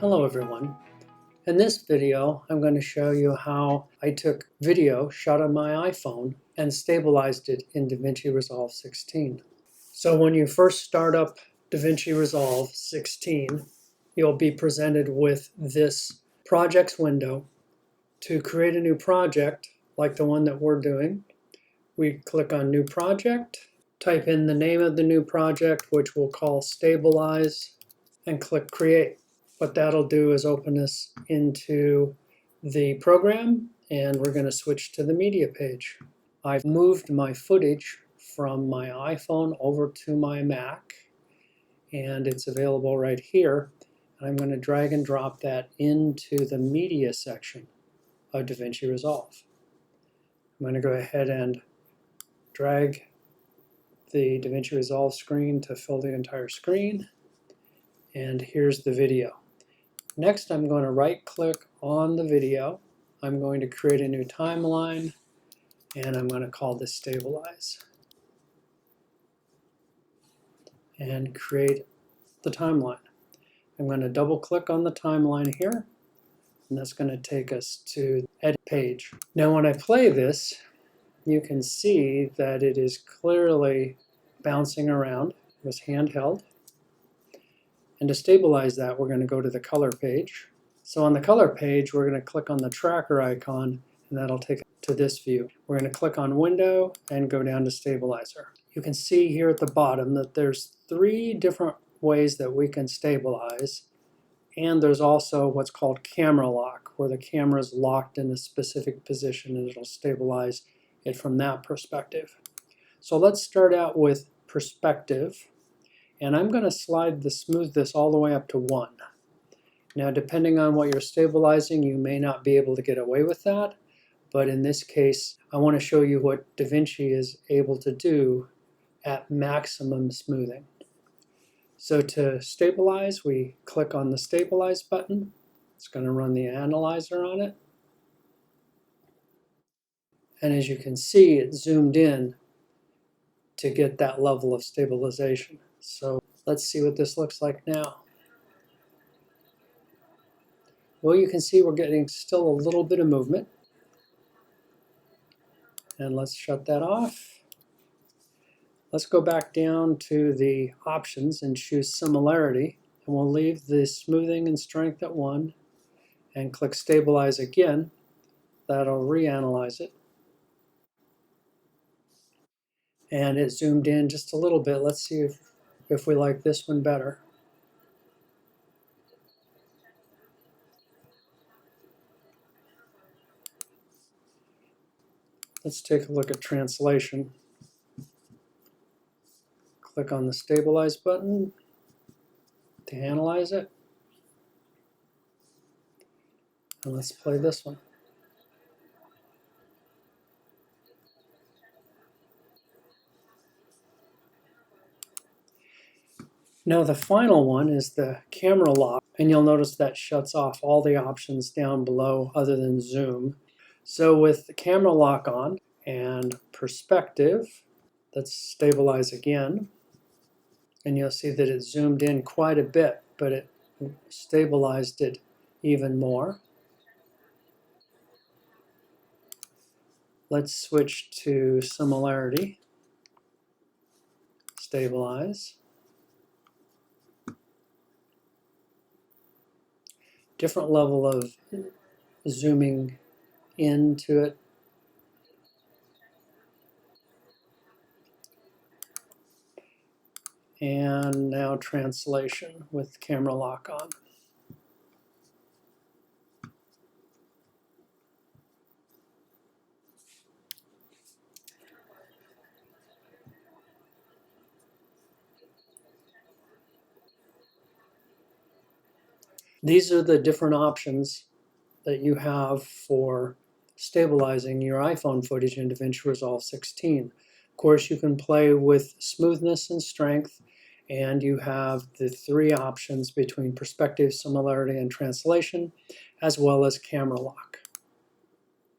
Hello everyone. In this video I'm going to show you how I took video shot on my iPhone and stabilized it in Davinci Resolve 16. So when you first start up Davinci Resolve 16, you'll be presented with this projects window. To create a new project like the one that we're doing, we click on New Project, type in the name of the new project, which we'll call Stabilize, and click Create. What that'll do is open us into the program, and we're going to switch to the media page. I've moved my footage from my iPhone over to my Mac, and it's available right here. I'm going to drag and drop that into the media section of Davinci Resolve. I'm going to go ahead and drag the Davinci Resolve screen to fill the entire screen, and here's the video. Next, I'm going to right-click on the video. I'm going to create a new timeline, and I'm going to call this Stabilize. And create the timeline. I'm going to double-click on the timeline here, and that's going to take us to the Edit page. Now, when I play this, you can see that it is clearly bouncing around. It was handheld. And to stabilize that, we're going to go to the color page. So on the color page, we're going to click on the tracker icon, and that'll take us to this view. We're going to click on Window and go down to Stabilizer. You can see here at the bottom that there's 3 different ways that we can stabilize, and there's also what's called camera lock, where the camera is locked in a specific position and it'll stabilize it from that perspective. So let's start out with perspective. And I'm going to slide the smoothness all the way up to 1. Now, depending on what you're stabilizing, you may not be able to get away with that. But in this case, I want to show you what Davinci is able to do at maximum smoothing. So to stabilize, we click on the Stabilize button. It's going to run the analyzer on it. And as you can see, it zoomed in to get that level of stabilization. So let's see what this looks like now. Well, you can see we're getting still a little bit of movement. And let's shut that off. Let's go back down to the options and choose Similarity. And we'll leave the smoothing and strength at 1 and click Stabilize again. That'll reanalyze it. And it zoomed in just a little bit. Let's see if we like this one better. Let's take a look at translation. Click on the Stabilize button to analyze it. And let's play this one. Now the final one is the camera lock, and you'll notice that shuts off all the options down below other than zoom. So with the camera lock on and perspective, let's stabilize again. And you'll see that it zoomed in quite a bit, but it stabilized it even more. Let's switch to Similarity, Stabilize. Different level of zooming into it. And now translation with camera lock on. These are the different options that you have for stabilizing your iPhone footage in Davinci Resolve 16. Of course, you can play with smoothness and strength, and you have the 3 options between perspective, similarity, and translation, as well as camera lock.